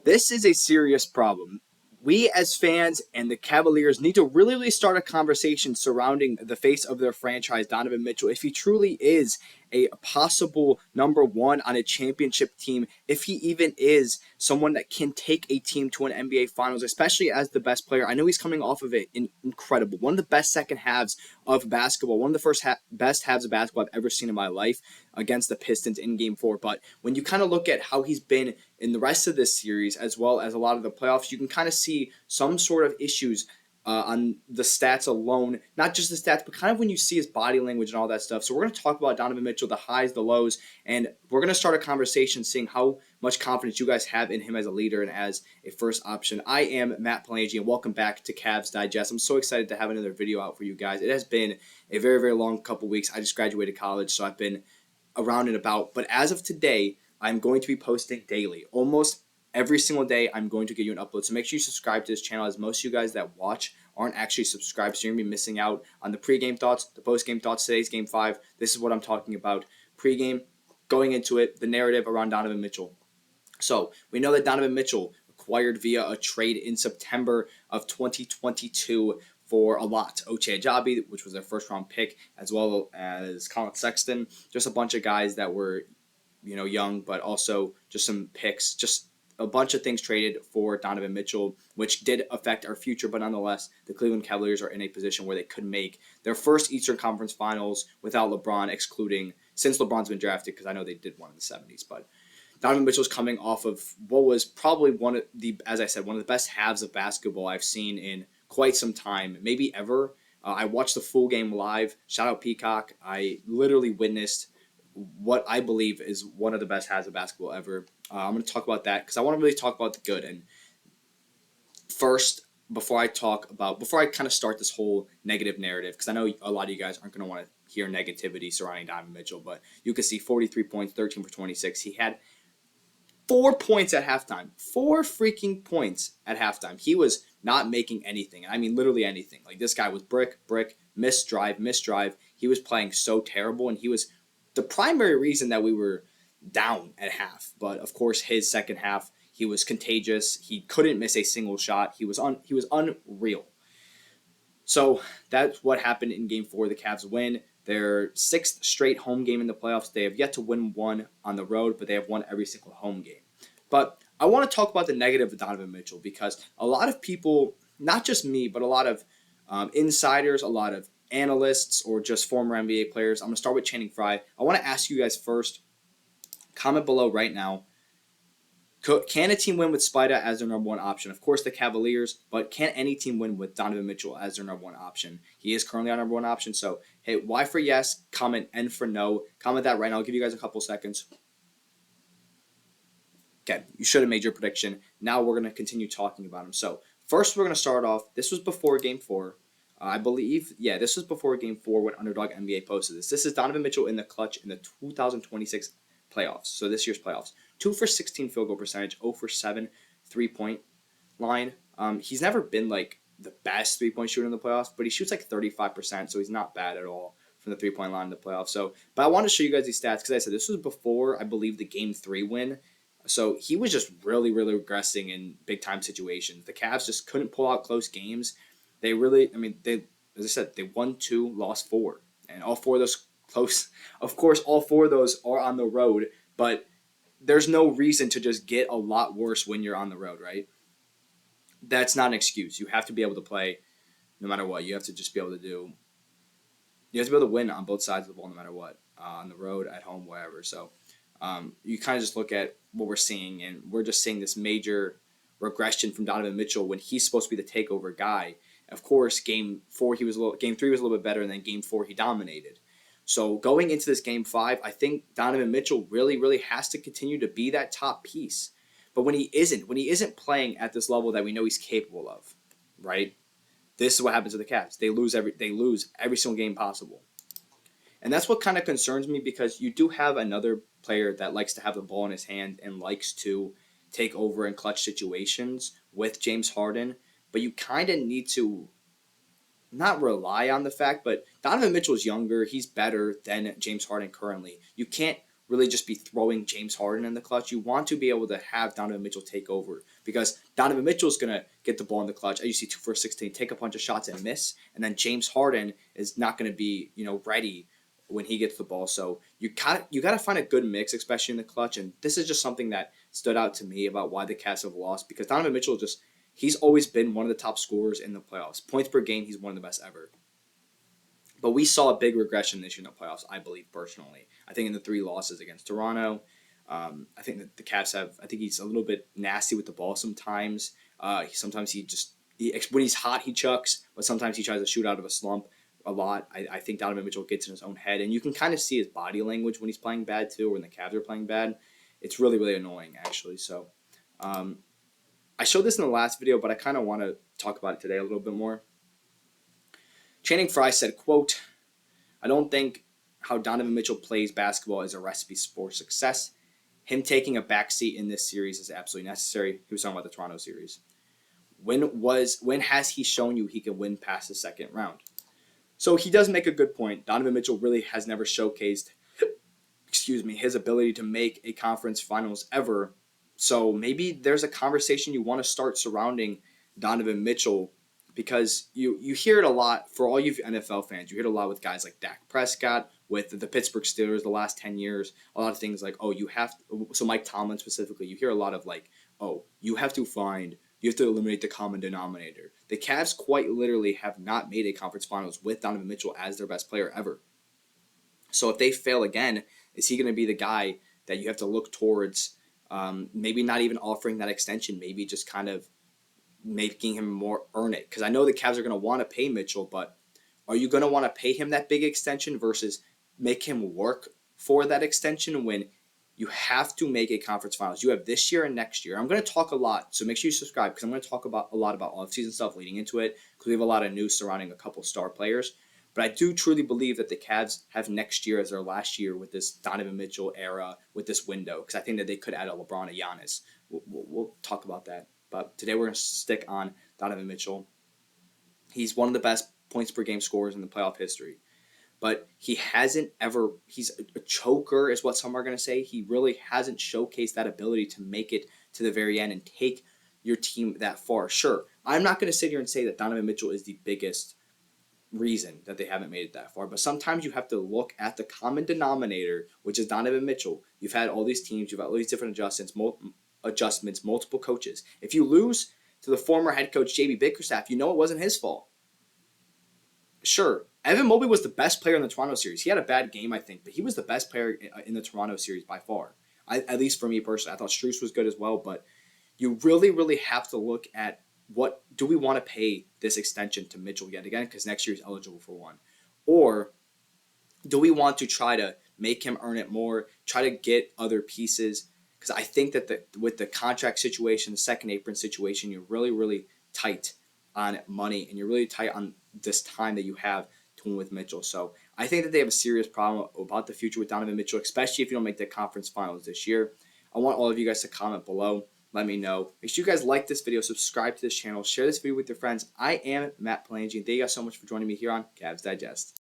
This is a serious problem. We as fans and the Cavaliers need to really start a conversation surrounding the face of their franchise, Donovan Mitchell, if he truly is a possible number one on a championship team, if he even is someone that can take a team to an NBA Finals, especially as the best player. I know he's coming off of it incredible. One of the best second halves of basketball, one of the best halves of basketball I've ever seen in my life against the Pistons in Game 4. But when you kind of look at how he's been in the rest of this series, as well as a lot of the playoffs, you can kind of see some sort of issues on the stats alone. Not just the stats, but kind of when you see his body language and all that stuff. So we're going to talk about Donovan Mitchell, the highs, the lows, and we're going to start a conversation seeing how much confidence you guys have in him as a leader and as a first option. I am Matt Palange, and welcome back to Cavs Digest. I'm so excited to have another video out for you guys. It has been a very long couple weeks. I just graduated college, so I've been around and about. But as of today, I'm going to be posting daily. Almost every single day, I'm going to get you an upload. So make sure you subscribe to this channel, as most of you guys that watch aren't actually subscribed. So you're going to be missing out on the pregame thoughts, the postgame thoughts. Today's Game 5. This is what I'm talking about. Pregame, going into it, the narrative around Donovan Mitchell. So we know that Donovan Mitchell acquired via a trade in September of 2022 for a lot. Ochai Agbaji, which was their first-round pick, as well as Colin Sexton. Just a bunch of guys that were, young, but also just some picks. Just a bunch of things traded for Donovan Mitchell, which did affect our future. But nonetheless, the Cleveland Cavaliers are in a position where they could make their first Eastern Conference Finals without LeBron, excluding since LeBron's been drafted, because I know they did one in the 70s. But Donovan Mitchell's coming off of what was probably one of the best halves of basketball I've seen in quite some time, maybe ever. I watched the full game live. Shout out Peacock. I literally witnessed what I believe is one of the best halves of basketball ever. I'm going to talk about that because I want to really talk about the good. And first, before I kind of start this whole negative narrative, because I know a lot of you guys aren't going to want to hear negativity surrounding Donovan Mitchell, but you can see 43 points, 13 for 26. He had 4 points at halftime. 4 freaking points at halftime. He was not making anything. I mean, literally anything. Like, this guy was brick, miss drive. He was playing so terrible, and he was the primary reason that we were down at half. But, of course, his second half, he was contagious. He couldn't miss a single shot. He was unreal. So that's what happened in Game 4. The Cavs win their 6th straight home game in the playoffs. They have yet to win one on the road, but they have won every single home game. But I want to talk about the negative of Donovan Mitchell, because a lot of people, not just me, but a lot of insiders, a lot of analysts, or just former NBA players. I'm going to start with Channing Frye. I want to ask you guys first, comment below right now. Can a team win with Spida as their number one option? Of course, the Cavaliers, but can any team win with Donovan Mitchell as their number one option? He is currently our number one option. So, hey, Y for yes, comment N for no. Comment that right now. I'll give you guys a couple seconds. Okay, you should have made your prediction. Now we're going to continue talking about him. So, first we're going to start off. This was before Game 4. I believe, this was before Game 4 when Underdog NBA posted this. This is Donovan Mitchell in the clutch in the 2026 playoffs. So, this year's playoffs. 2 for 16 field goal percentage, 0 for 7 3-point line. He's never been like the best 3-point shooter in the playoffs, but he shoots like 35%, so he's not bad at all from the 3-point line in the playoffs. So, but I want to show you guys these stats because I said this was before, I believe, the Game 3 win. So he was just really regressing in big time situations. The Cavs just couldn't pull out close games. They as I said, they won 2, lost 4, and all 4 of those close. Of course, all 4 of those are on the road, but there's no reason to just get a lot worse when you're on the road, right? That's not an excuse. You have to be able to play no matter what. You have to just be able to win on both sides of the ball no matter what, on the road, at home, wherever. So you kind of just look at what we're seeing, and we're just seeing this major regression from Donovan Mitchell when he's supposed to be the takeover guy. Of course, Game 3 was a little bit better, and then Game 4 he dominated. So going into this Game 5, I think Donovan Mitchell really has to continue to be that top piece. But when he isn't playing at this level that we know he's capable of, right? This is what happens to the Cavs. They lose every single game possible. And that's what kind of concerns me, because you do have another player that likes to have the ball in his hand and likes to take over in clutch situations with James Harden, but you kind of need to not rely on the fact, but Donovan Mitchell's younger. He's better than James Harden currently. You can't really just be throwing James Harden in the clutch. You want to be able to have Donovan Mitchell take over, because Donovan Mitchell is going to get the ball in the clutch. As you see, 2 for 16, take a bunch of shots and miss. And then James Harden is not going to be, ready when he gets the ball. So you got to find a good mix, especially in the clutch. And this is just something that stood out to me about why the Cavs have lost, because Donovan Mitchell he's always been one of the top scorers in the playoffs. Points per game, he's one of the best ever. But we saw a big regression this year in the playoffs, I believe, personally. I think in the 3 losses against Toronto, I think that the Cavs I think he's a little bit nasty with the ball sometimes. Sometimes when he's hot, he chucks, but sometimes he tries to shoot out of a slump a lot. I think Donovan Mitchell gets in his own head, and you can kind of see his body language when he's playing bad too, or when the Cavs are playing bad. It's really, really annoying, actually. So I showed this in the last video, but I kind of want to talk about it today a little bit more. Channing Frye said, quote, "I don't think how Donovan Mitchell plays basketball is a recipe for success. Him taking a backseat in this series is absolutely necessary." He was talking about the Toronto series. When has he shown you he can win past the second round? So he does make a good point. Donovan Mitchell really has never showcased, his ability to make a conference finals ever. So maybe there's a conversation you want to start surrounding Donovan Mitchell, because you hear it a lot for all you NFL fans. You hear it a lot with guys like Dak Prescott, with the Pittsburgh Steelers the last 10 years. A lot of things like, so Mike Tomlin specifically, you hear a lot of like, you have to eliminate the common denominator. The Cavs quite literally have not made a conference finals with Donovan Mitchell as their best player ever. So if they fail again, is he going to be the guy that you have to look towards, maybe not even offering that extension, maybe just kind of making him more earn it? Because I know the Cavs are going to want to pay Mitchell, but are you going to want to pay him that big extension versus make him work for that extension when you have to make a conference finals? You have this year and next year. I'm going to talk a lot, so make sure you subscribe, because I'm going to talk a lot about offseason stuff leading into it, because we have a lot of news surrounding a couple star players. But I do truly believe that the Cavs have next year as their last year with this Donovan Mitchell era, with this window, because I think that they could add a LeBron, a Giannis. We'll talk about that. But today we're going to stick on Donovan Mitchell. He's one of the best points per game scorers in the playoff history. But he's a choker is what some are going to say. He really hasn't showcased that ability to make it to the very end and take your team that far. Sure, I'm not going to sit here and say that Donovan Mitchell is the biggest reason that they haven't made it that far. But sometimes you have to look at the common denominator, which is Donovan Mitchell. You've had all these teams. You've had all these different adjustments, multiple coaches. If you lose to the former head coach JB Bickerstaff, you know it wasn't his fault. Sure, Evan Mobley was the best player in the Toronto series. He had a bad game, I think, but he was the best player in the Toronto series by far. At least for me personally. I thought Strus was good as well, but you really, really have to look at what do we want to pay this extension to Mitchell yet again, because next year he's eligible for one. Or do we want to try to make him earn it more, try to get other pieces? Because I think that with the contract situation, the second apron situation, you're really, really tight on money, and you're really tight on this time that you have to win with Mitchell. So I think that they have a serious problem about the future with Donovan Mitchell, especially if you don't make the conference finals this year. I want all of you guys to comment below. Let me know. Make sure you guys like this video, subscribe to this channel, share this video with your friends. I am Matt Palange, and thank you guys so much for joining me here on Cavs Digest.